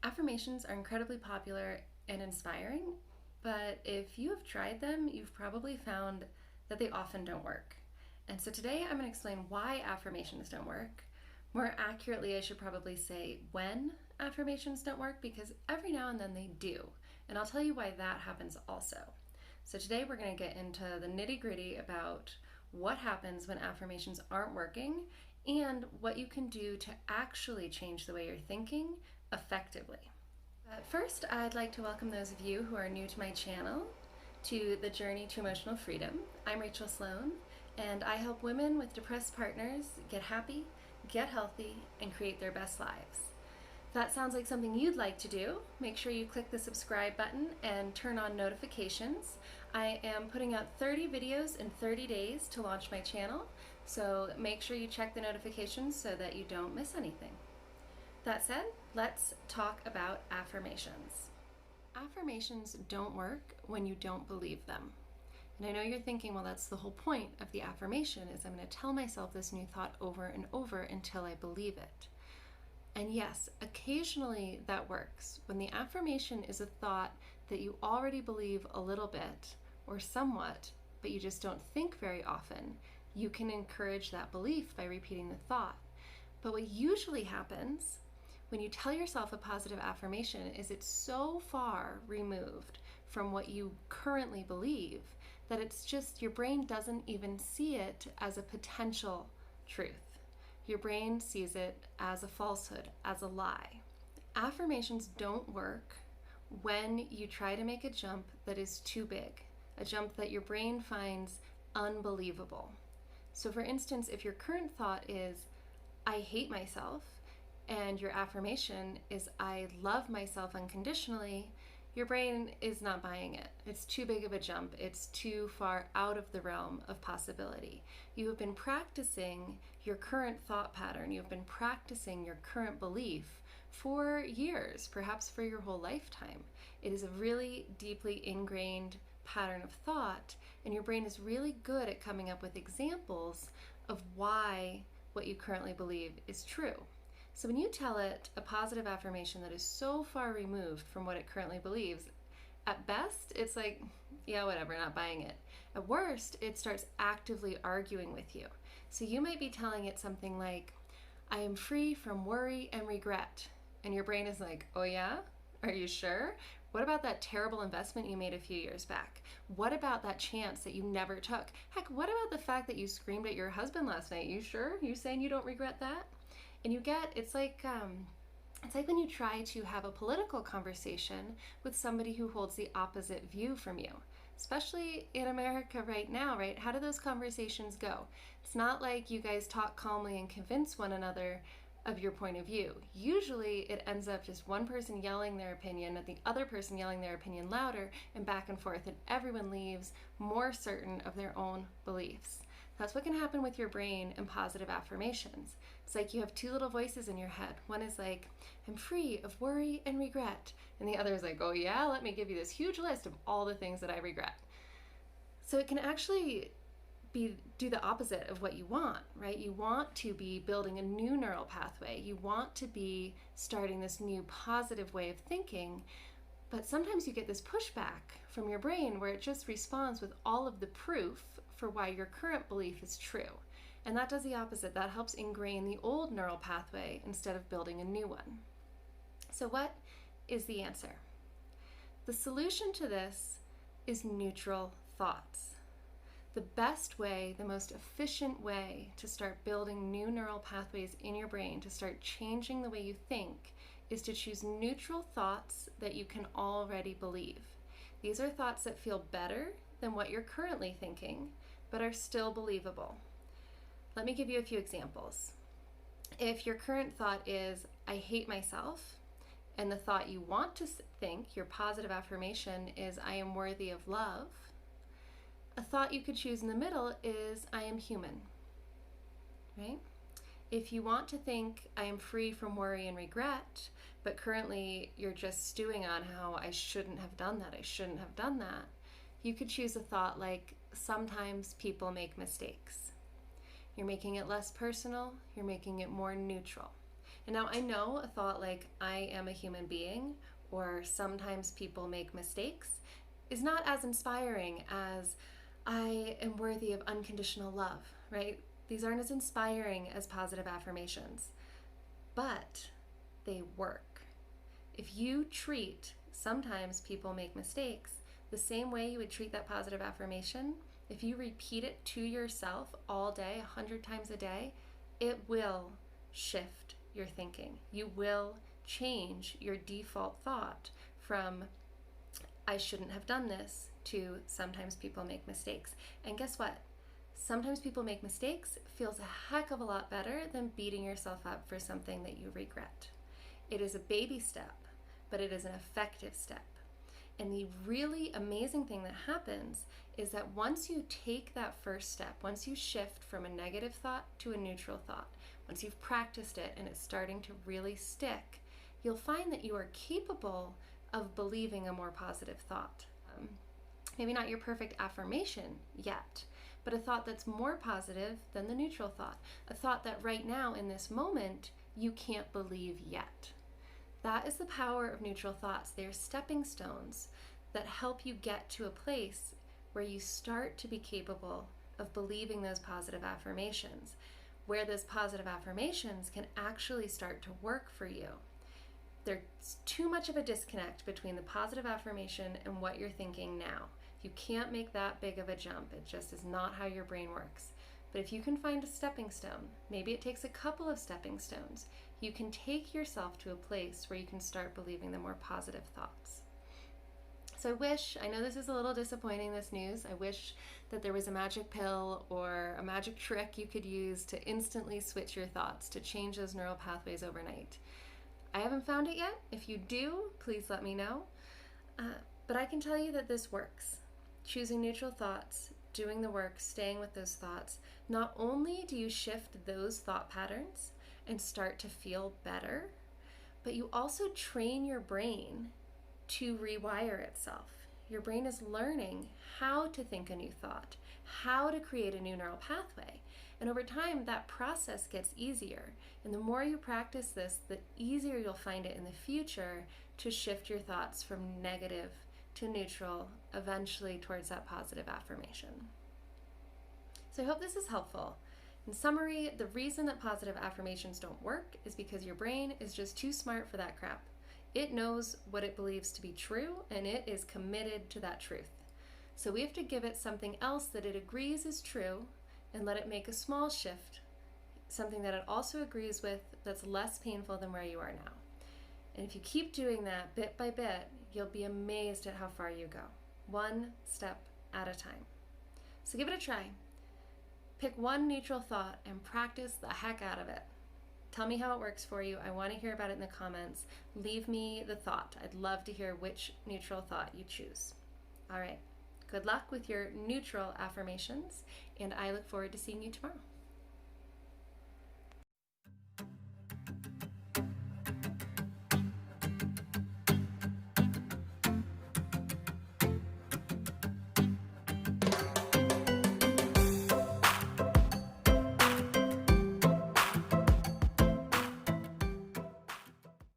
Affirmations are incredibly popular and inspiring, but if you have tried them, you've probably found that they often don't work. And so today I'm going to explain why affirmations don't work. More accurately, I should probably say when affirmations don't work, because every now and then they do. And I'll tell you why that happens also. So today we're going to get into the nitty-gritty about what happens when affirmations aren't working and what you can do to actually change the way you're thinking effectively. First, I'd like to welcome those of you who are new to my channel to the Journey to Emotional Freedom. I'm Rachel Sloan, and I help women with depressed partners get happy, get healthy, and create their best lives. If that sounds like something you'd like to do, make sure you click the subscribe button and turn on notifications. I am putting out 30 videos in 30 days to launch my channel, so make sure you check the notifications so that you don't miss anything. That said, let's talk about affirmations. Affirmations don't work when you don't believe them. And I know you're thinking, well, that's the whole point of the affirmation, is I'm going to tell myself this new thought over and over until I believe it. And yes, occasionally that works. When the affirmation is a thought that you already believe a little bit or somewhat, but you just don't think very often, you can encourage that belief by repeating the thought. But what usually happens when you tell yourself a positive affirmation is it's so far removed from what you currently believe that it's just your brain doesn't even see it as a potential truth. Your brain sees it as a falsehood, as a lie. Affirmations don't work when you try to make a jump that is too big, a jump that your brain finds unbelievable. So for instance, if your current thought is, I hate myself, and your affirmation is, I love myself unconditionally, your brain is not buying it. It's too big of a jump. It's too far out of the realm of possibility. You have been practicing your current thought pattern. You have been practicing your current belief for years, perhaps for your whole lifetime. It is a really deeply ingrained pattern of thought, and your brain is really good at coming up with examples of why what you currently believe is true. So when you tell it a positive affirmation that is so far removed from what it currently believes, at best, it's like, yeah, whatever, not buying it. At worst, it starts actively arguing with you. So you might be telling it something like, I am free from worry and regret. And your brain is like, oh yeah? Are you sure? What about that terrible investment you made a few years back? What about that chance that you never took? Heck, what about the fact that you screamed at your husband last night? You sure? You saying you don't regret that? And you get, it's like when you try to have a political conversation with somebody who holds the opposite view from you, especially in America right now, right? How do those conversations go? It's not like you guys talk calmly and convince one another of your point of view. Usually it ends up just one person yelling their opinion at the other person yelling their opinion louder and back and forth, and everyone leaves more certain of their own beliefs. That's what can happen with your brain and positive affirmations. It's like you have two little voices in your head. One is like, I'm free of worry and regret. And the other is like, oh yeah, let me give you this huge list of all the things that I regret. So it can actually do the opposite of what you want, right? You want to be building a new neural pathway. You want to be starting this new positive way of thinking. But sometimes you get this pushback from your brain where it just responds with all of the proof for why your current belief is true. And that does the opposite. That helps ingrain the old neural pathway instead of building a new one. So what is the answer? The solution to this is neutral thoughts. The best way, the most efficient way to start building new neural pathways in your brain, to start changing the way you think, is to choose neutral thoughts that you can already believe. These are thoughts that feel better than what you're currently thinking, but are still believable. Let me give you a few examples. If your current thought is, I hate myself, and the thought you want to think, your positive affirmation, is, I am worthy of love, a thought you could choose in the middle is, I am human, right? If you want to think, I am free from worry and regret, but currently you're just stewing on how I shouldn't have done that, you could choose a thought like, sometimes people make mistakes. You're making it less personal, you're making it more neutral. And now I know a thought like, I am a human being, or sometimes people make mistakes, is not as inspiring as I am worthy of unconditional love, right? These aren't as inspiring as positive affirmations, but they work. If you treat sometimes people make mistakes the same way you would treat that positive affirmation, if you repeat it to yourself all day, 100 times a day, it will shift your thinking. You will change your default thought from I shouldn't have done this to sometimes people make mistakes. And guess what? Sometimes people make mistakes feels a heck of a lot better than beating yourself up for something that you regret. It is a baby step, but it is an effective step. And the really amazing thing that happens is that once you take that first step, once you shift from a negative thought to a neutral thought, once you've practiced it and it's starting to really stick, you'll find that you are capable of believing a more positive thought. Maybe not your perfect affirmation yet, but a thought that's more positive than the neutral thought. A thought that right now in this moment you can't believe yet. That is the power of neutral thoughts. They are stepping stones that help you get to a place where you start to be capable of believing those positive affirmations, where those positive affirmations can actually start to work for you. There's too much of a disconnect between the positive affirmation and what you're thinking now. You can't make that big of a jump. It just is not how your brain works. But if you can find a stepping stone, maybe it takes a couple of stepping stones, you can take yourself to a place where you can start believing the more positive thoughts. So I know this is a little disappointing, this news. I wish that there was a magic pill or a magic trick you could use to instantly switch your thoughts, to change those neural pathways overnight. I haven't found it yet. If you do, please let me know. But I can tell you that this works. Choosing neutral thoughts, doing the work, staying with those thoughts, not only do you shift those thought patterns and start to feel better, but you also train your brain to rewire itself. Your brain is learning how to think a new thought, how to create a new neural pathway. And over time, that process gets easier. And the more you practice this, the easier you'll find it in the future to shift your thoughts from negative to neutral, eventually towards that positive affirmation. So I hope this is helpful. In summary, the reason that positive affirmations don't work is because your brain is just too smart for that crap. It knows what it believes to be true, and it is committed to that truth. So we have to give it something else that it agrees is true and let it make a small shift, something that it also agrees with that's less painful than where you are now. And if you keep doing that bit by bit, you'll be amazed at how far you go, one step at a time. So give it a try. Pick one neutral thought and practice the heck out of it. Tell me how it works for you. I want to hear about it in the comments. Leave me the thought. I'd love to hear which neutral thought you choose. All right. Good luck with your neutral affirmations, and I look forward to seeing you tomorrow.